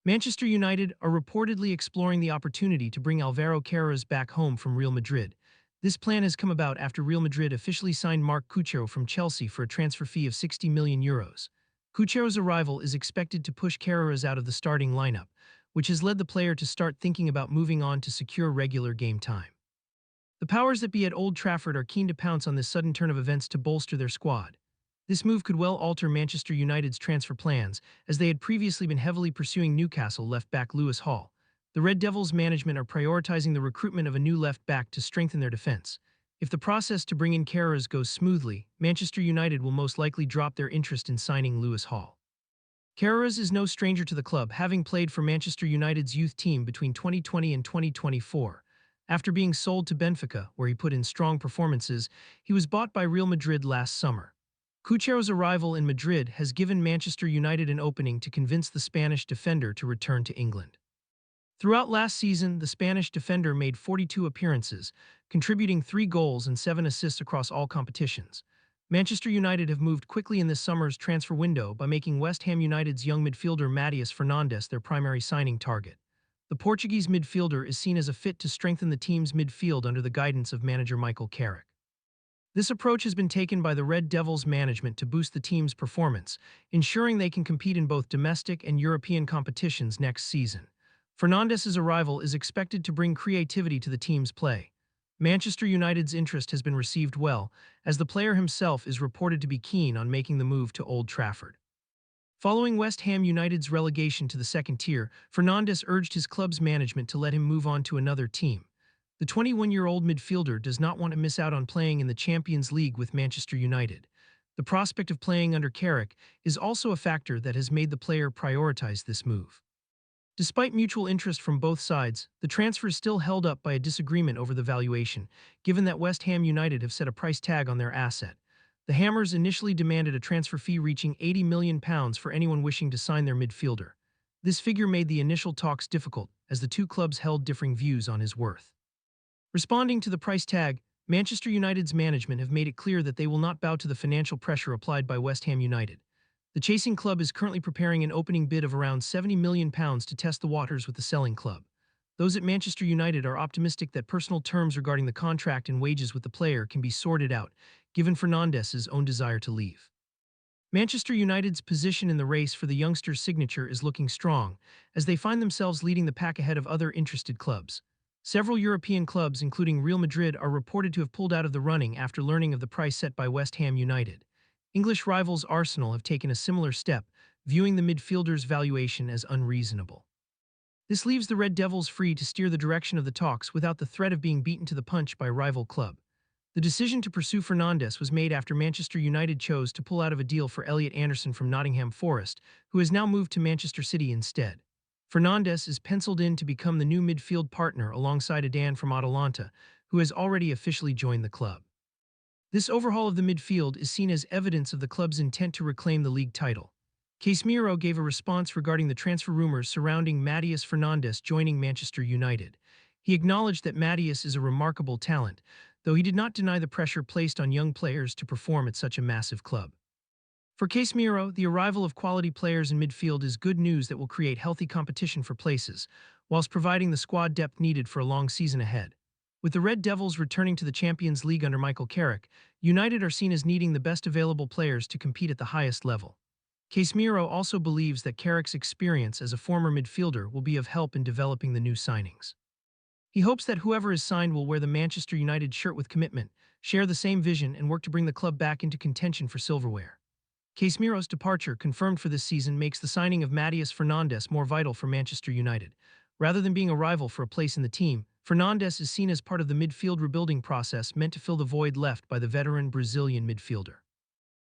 Manchester United are reportedly exploring the opportunity to bring Alvaro Carreras back home from Real Madrid. This plan has come about after Real Madrid officially signed Marc Cucurella from Chelsea for a transfer fee of €60 million. Cucurella's arrival is expected to push Carreras out of the starting lineup, which has led the player to start thinking about moving on to secure regular game time. The powers that be at Old Trafford are keen to pounce on this sudden turn of events to bolster their squad. This move could well alter Manchester United's transfer plans, as they had previously been heavily pursuing Newcastle left-back Lewis Hall. The Red Devils' management are prioritizing the recruitment of a new left-back to strengthen their defense. If the process to bring in Carreras goes smoothly, Manchester United will most likely drop their interest in signing Lewis Hall. Carreras is no stranger to the club, having played for Manchester United's youth team between 2020 and 2024. After being sold to Benfica, where he put in strong performances, he was bought by Real Madrid last summer. Cucurella's arrival in Madrid has given Manchester United an opening to convince the Spanish defender to return to England. Throughout last season, the Spanish defender made 42 appearances, contributing 3 goals and 7 assists across all competitions. Manchester United have moved quickly in this summer's transfer window by making West Ham United's young midfielder Mateus Fernandes their primary signing target. The Portuguese midfielder is seen as a fit to strengthen the team's midfield under the guidance of manager Michael Carrick. This approach has been taken by the Red Devils management to boost the team's performance, ensuring they can compete in both domestic and European competitions next season. Fernandes' arrival is expected to bring creativity to the team's play. Manchester United's interest has been received well, as the player himself is reported to be keen on making the move to Old Trafford. Following West Ham United's relegation to the second tier, Fernandes urged his club's management to let him move on to another team. The 21-year-old midfielder does not want to miss out on playing in the Champions League with Manchester United. The prospect of playing under Carrick is also a factor that has made the player prioritize this move. Despite mutual interest from both sides, the transfer is still held up by a disagreement over the valuation, given that West Ham United have set a price tag on their asset. The Hammers initially demanded a transfer fee reaching £80 million for anyone wishing to sign their midfielder. This figure made the initial talks difficult, as the two clubs held differing views on his worth. Responding to the price tag, Manchester United's management have made it clear that they will not bow to the financial pressure applied by West Ham United. The chasing club is currently preparing an opening bid of around £70 million to test the waters with the selling club. Those at Manchester United are optimistic that personal terms regarding the contract and wages with the player can be sorted out, given Fernandes' own desire to leave. Manchester United's position in the race for the youngster's signature is looking strong, as they find themselves leading the pack ahead of other interested clubs. Several European clubs, including Real Madrid, are reported to have pulled out of the running after learning of the price set by West Ham United. English rivals Arsenal have taken a similar step, viewing the midfielder's valuation as unreasonable. This leaves the Red Devils free to steer the direction of the talks without the threat of being beaten to the punch by a rival club. The decision to pursue Fernandes was made after Manchester United chose to pull out of a deal for Elliot Anderson from Nottingham Forest, who has now moved to Manchester City instead. Fernandes is penciled in to become the new midfield partner alongside Adan from Atalanta, who has already officially joined the club. This overhaul of the midfield is seen as evidence of the club's intent to reclaim the league title. Casemiro gave a response regarding the transfer rumors surrounding Mateus Fernandes joining Manchester United. He acknowledged that Mateus is a remarkable talent, though he did not deny the pressure placed on young players to perform at such a massive club. For Casemiro, the arrival of quality players in midfield is good news that will create healthy competition for places, whilst providing the squad depth needed for a long season ahead. With the Red Devils returning to the Champions League under Michael Carrick, United are seen as needing the best available players to compete at the highest level. Casemiro also believes that Carrick's experience as a former midfielder will be of help in developing the new signings. He hopes that whoever is signed will wear the Manchester United shirt with commitment, share the same vision, and work to bring the club back into contention for silverware. Casemiro's departure, confirmed for this season, makes the signing of Mateus Fernandes more vital for Manchester United. Rather than being a rival for a place in the team, Fernandes is seen as part of the midfield rebuilding process meant to fill the void left by the veteran Brazilian midfielder.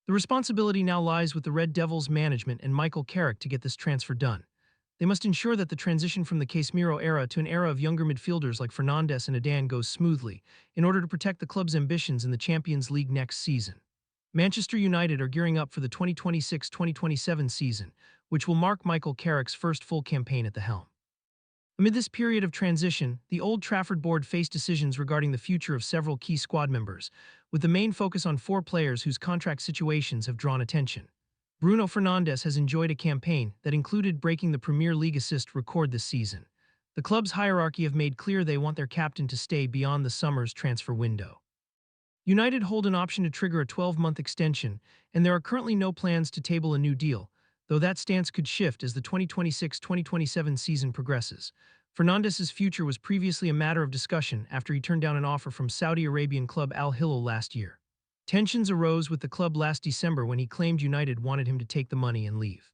The responsibility now lies with the Red Devils management and Michael Carrick to get this transfer done. They must ensure that the transition from the Casemiro era to an era of younger midfielders like Fernandes and Adan goes smoothly, in order to protect the club's ambitions in the Champions League next season. Manchester United are gearing up for the 2026-2027 season, which will mark Michael Carrick's first full campaign at the helm. Amid this period of transition, the Old Trafford board faced decisions regarding the future of several key squad members, with the main focus on 4 players whose contract situations have drawn attention. Bruno Fernandes has enjoyed a campaign that included breaking the Premier League assist record this season. The club's hierarchy have made clear they want their captain to stay beyond the summer's transfer window. United hold an option to trigger a 12-month extension, and there are currently no plans to table a new deal, though that stance could shift as the 2026-2027 season progresses. Fernandes' future was previously a matter of discussion after he turned down an offer from Saudi Arabian club Al Hilal last year. Tensions arose with the club last December when he claimed United wanted him to take the money and leave.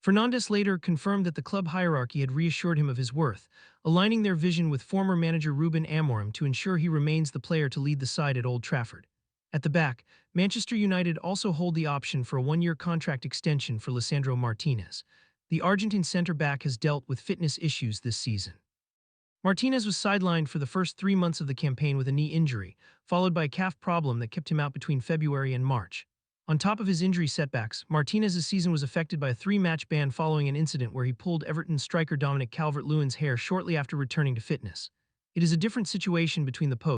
Fernandes later confirmed that the club hierarchy had reassured him of his worth, aligning their vision with former manager Ruben Amorim to ensure he remains the player to lead the side at Old Trafford. At the back, Manchester United also hold the option for a one-year contract extension for Lisandro Martinez. The Argentine centre-back has dealt with fitness issues this season. Martinez was sidelined for the first 3 months of the campaign with a knee injury, followed by a calf problem that kept him out between February and March. On top of his injury setbacks, Martinez's season was affected by a 3-match ban following an incident where he pulled Everton striker Dominic Calvert-Lewin's hair shortly after returning to fitness. It is a different situation between the posts.